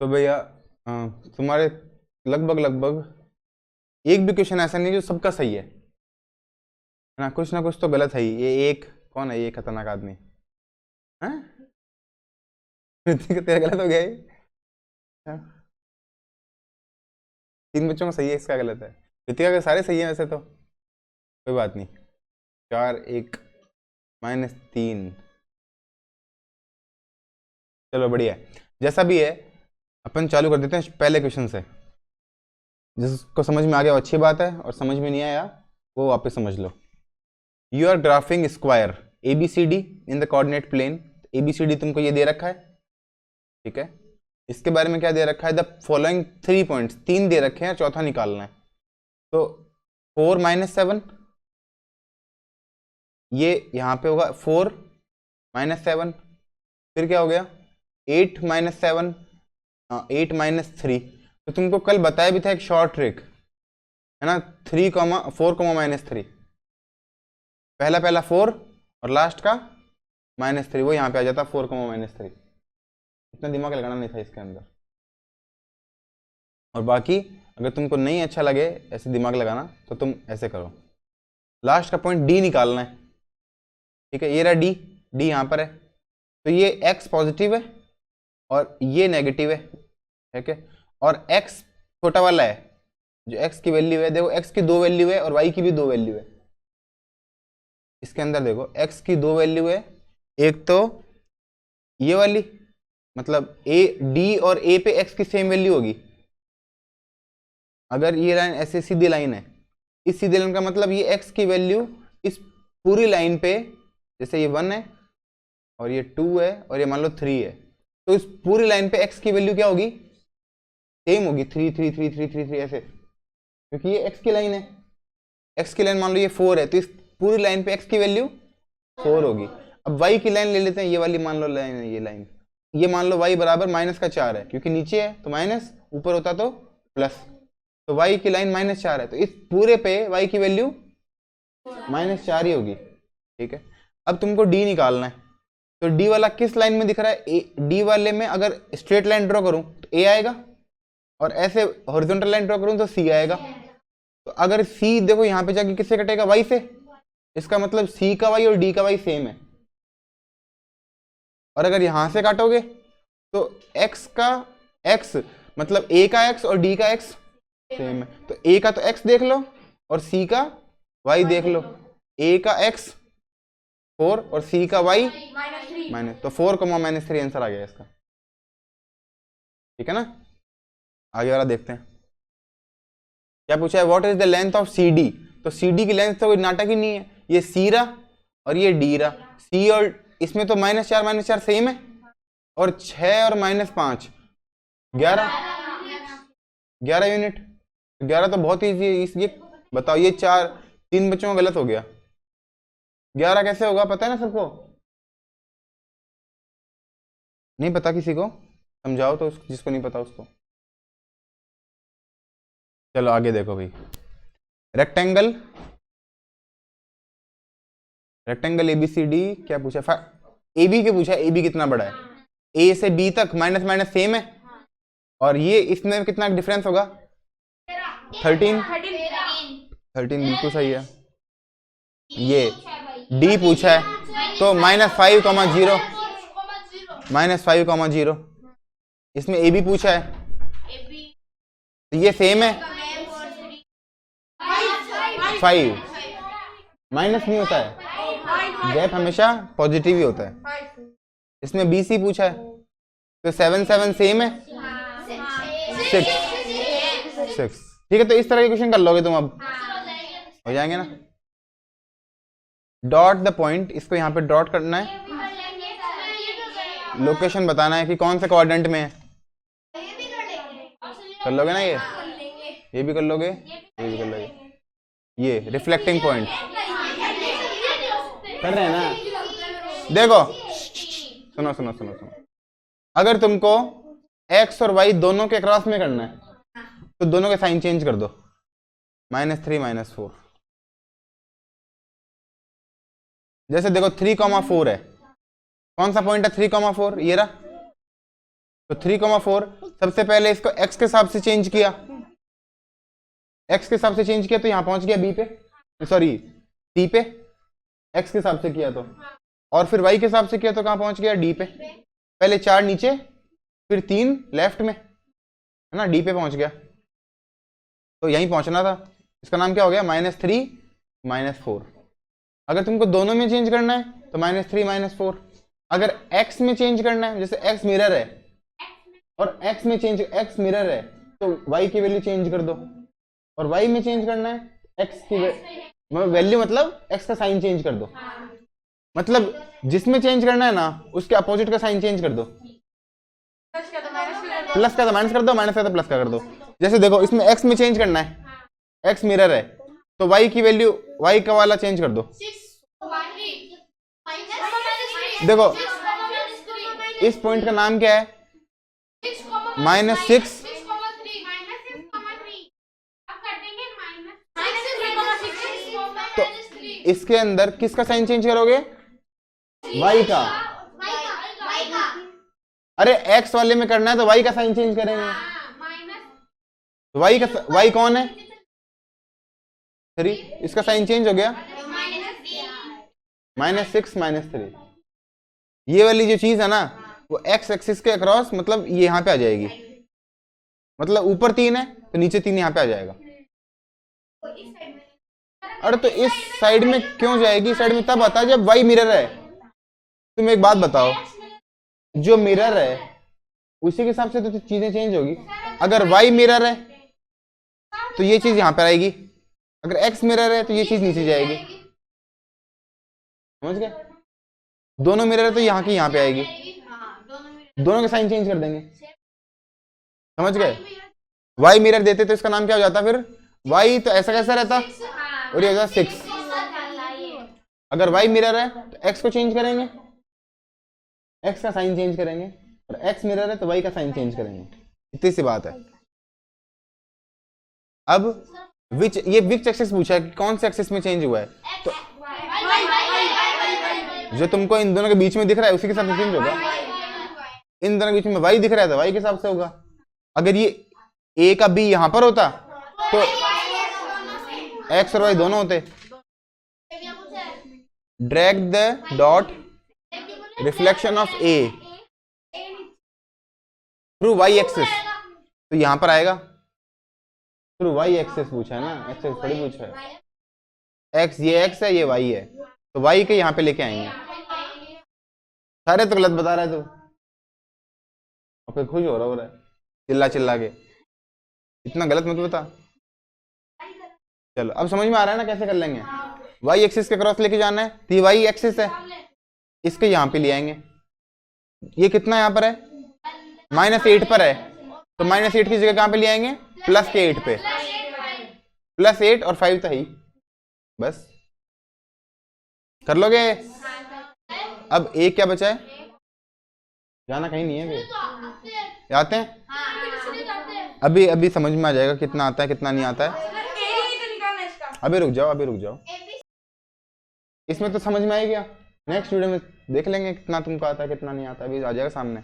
तो भैया तुम्हारे लगभग लगभग एक भी क्वेश्चन ऐसा नहीं जो सबका सही है ना कुछ तो गलत है ही। ये एक कौन है, ये खतरनाक आदमी है? तेरा गलत हो गया ये। हाँ, 3 बच्चों का सही है, इसका गलत है। ऋतिका के सारे सही हैं वैसे तो, कोई बात नहीं। 4 1 -3, चलो बढ़िया है। जैसा भी है अपन चालू कर देते हैं पहले क्वेश्चन से। जिसको समझ में आ गया वो अच्छी बात है, और समझ में नहीं आया वो वापस समझ लो। You are graphing square ABCD in the coordinate plane. ABCD तुमको ये दे रखा है, ठीक है। इसके बारे में क्या दे रखा है, द फॉलोइंग 3 पॉइंट्स, 3 दे रखे हैं, चौथा निकालना है। तो 4 - 7 ये यहाँ पे होगा, 4 - 7, फिर क्या हो गया 8 - 7, 8 - 3। तो तुमको कल बताया भी था एक शॉर्ट ट्रिक, है ना, 3, 4, -3। पहला 4 और लास्ट का -3, वो यहाँ पे आ जाता 4, -3। इतना दिमाग लगाना नहीं था इसके अंदर। और बाकी अगर तुमको नहीं अच्छा लगे ऐसे दिमाग लगाना तो तुम ऐसे करो, लास्ट का पॉइंट D निकालना है, ठीक है। ये रहा D यहाँ पर है। तो ये x पॉजिटिव है और ये नेगेटिव है, ठीक है। और x छोटा वाला है, जो x की वैल्यू है, देखो x की 2 वैल्यू है और y की भी 2 वैल्यू है। इसके अंदर देखो x की 2 वैल्यू है, एक तो ये वाली, मतलब D और A पे x की सेम वैल्यू होगी। अगर ये लाइन ऐसे सीधी लाइन है, इस सीधी लाइन का मतलब ये x की वैल्यू इस पूरी लाइन पे, जैसे ये 1 है और ये 2 है और ये मान लो 3 है, तो इस पूरी लाइन पे x की वैल्यू क्या होगी, सेम होगी, 3 3 3 3 3 3 ऐसे, क्योंकि ये x की लाइन है। x की लाइन मान लो ये 4 है, तो इस पूरी लाइन पे x की वैल्यू 4 होगी। अब y की लाइन ले लेते हैं, ये वाली मान लो लाइन है, ये लाइन, ये मान लो y बराबर -4 है, क्योंकि नीचे है तो माइनस, ऊपर होता तो प्लस, तो y की लाइन -4 है, तो इस पूरे पे y की वैल्यू -4 ही होगी, ठीक है। अब तुमको D निकालना है, तो D वाला किस लाइन में दिख रहा है, D वाले में अगर स्ट्रेट लाइन ड्रॉ करूं तो A आएगा, और ऐसे हॉरिजॉन्टल लाइन ड्रॉ करूं तो C आएगा। तो अगर C देखो यहाँ पे जाके किससे कटेगा, Y से, इसका मतलब C का Y और D का Y सेम है। और अगर यहां से काटोगे तो x का x मतलब A का x और D का x सेम है, तो A का तो x देख लो और C का y देख लो। A का x 4 और C का y माइनस, तो 4, -3 आंसर आ गया इसका, ठीक है ना। आगे वाला देखते हैं क्या पूछा है, what is the length of CD। तो CD की लेंथ तो कोई नाटक ही नहीं है, ये C रहा और ये D रहा। C और इसमें तो -4 सेम है, और 6 और -5 11 यूनिट। 11 तो बहुत ईजी है, इसलिए बताओ, ये 3 बच्चों का गलत हो गया। 11 कैसे होगा, पता है ना सबको, नहीं पता किसी को, समझाओ तो जिसको नहीं पता उसको। चलो आगे देखो भाई, रेक्टेंगल ABCD क्या पूछा, AB के पूछा, AB कितना बड़ा है, A से B तक माइनस माइनस सेम है, और ये इसमें कितना डिफरेंस होगा, 13 बिल्कुल सही है। ये D पूछा है तो -5, 0 इसमें AB पूछा है, तो ये सेम है, 5 माइनस नहीं होता है, गैप हमेशा पॉजिटिव ही होता है। इसमें BC पूछा है तो 7 7 सेम है, 6, ठीक है। तो इस तरह के क्वेश्चन कर लोगे तुम, अब हो जाएंगे ना। डॉट द पॉइंट, इसको यहाँ पे डॉट करना है, लोकेशन बताना है कि कौन से क्वाड्रेंट में है, कर लोगे ना, ये भी कर लोगे, ये भी कर लोगे। ये रिफ्लेक्टिंग पॉइंट कर रहे हैं ना, देखो सुनो सुनो सुनो सुनो, अगर तुमको x और y दोनों के क्रॉस में करना है तो दोनों के साइन चेंज कर दो, -3 -4। जैसे देखो 3, 4 है, कौन सा पॉइंट है 3, 4, ये रहा, तो 3, 4 सबसे पहले इसको x के हिसाब से चेंज किया, x के हिसाब से चेंज किया तो यहाँ पहुंच गया b पे, सॉरी c पे, x के हिसाब से किया तो, और फिर y के हिसाब से किया तो कहाँ पहुंच गया d पे। पहले 4 नीचे फिर 3 लेफ्ट में, है ना, d पे पहुंच गया। तो यहीं पहुंचना था, इसका नाम क्या हो गया, -3 -4। अगर तुमको दोनों में चेंज करना है तो -3 -4। अगर x में चेंज करना है, जैसे x मिरर है और x में चेंज, x मिरर है तो y की वैल्यू चेंज कर दो, और y में चेंज करना है x की वैल्यू, मतलब x का साइन चेंज कर दो। मतलब जिसमें चेंज करना है ना उसके अपोजिट का साइन चेंज कर दो, प्लस का तो माइनस कर दो, माइनस का तो प्लस का कर दो। जैसे देखो इसमें x में चेंज करना है, x मिरर है तो y की वैल्यू, y का वाला चेंज कर दो। देखो इस पॉइंट का नाम क्या है, -6, तो इसके अंदर किसका साइन चेंज करोगे, y का। अरे x वाले में करना है तो y का साइन चेंज करेंगे, तो y का, y कौन है, 3, इसका साइन चेंज हो गया, -6 -3। ये वाली जो चीज है ना वो x एक्सिस के अक्रॉस, मतलब ये यहाँ पे आ जाएगी, मतलब ऊपर 3 है तो नीचे 3 यहाँ पे आ जाएगा। अरे तो इस साइड में क्यों जाएगी, साइड में तब आता है जब y मिरर है। तुम एक बात बताओ, जो मिरर है उसी के हिसाब से तो चीजें चेंज होगी। अगर y मिरर है तो ये चीज यहाँ पर आएगी, अगर x मिरर है तो ये चीज नीचे जाएगी, समझ गए। दोनों मिरर है तो यहाँ की यहाँ पे आएगी, दोनों के साइन चेंज कर देंगे, समझ गए। y मिरर देते तो इसका नाम क्या हो जाता, फिर y तो ऐसा कैसा रहता, और ये हो जाता 6। अगर y मिरर है तो x को चेंज करेंगे, x का साइन चेंज करेंगे, और x मिरर है तो y का साइन चेंज करेंगे, इतनी सी बात है। अब विच एक्सिस पूछा है कि कौन से एक्सिस में चेंज हुआ है, तो जो तुमको इन दोनों के बीच में दिख रहा है उसी के साथ चेंज होगा। इन दोनों के बीच में y दिख रहा है तो y के हिसाब से होगा। अगर ये a का b यहां पर होता तो x और y दोनों होते। Drag the dot reflection of a through y axis, तो यहां पर आएगा थ्रू y एक्सिस पूछा है ना, एक्सिस थोड़ी पूछा है। x, ये x है, ये y है, तो y के यहाँ पे लेके आएंगे। सारे तो गलत बता रहा है तू, और फिर खुश हो रहा है चिल्ला चिल्ला के, इतना गलत मत बता। चलो अब समझ में आ रहा है ना कैसे कर लेंगे। y एक्सिस के क्रॉस लेके जाना है, तो ये y एक्सिस है, इसके यहाँ पे ले आएंगे। ये कितना यहाँ पर है, -8 पर है, तो -8 की जगह कहाँ पे ले आएंगे, +8 पे, +8 और 5 तो है ही, बस कर लोगे। अब एक क्या बचा है, जाना कहीं नहीं है, आते हैं अभी, अभी समझ में आ जाएगा कितना आता है कितना नहीं आता है। अभी रुक जाओ, अभी रुक जाओ, इसमें तो समझ में आएगा, नेक्स्ट वीडियो में देख लेंगे कितना तुमको आता है कितना नहीं आता है, अभी आ जाएगा सामने।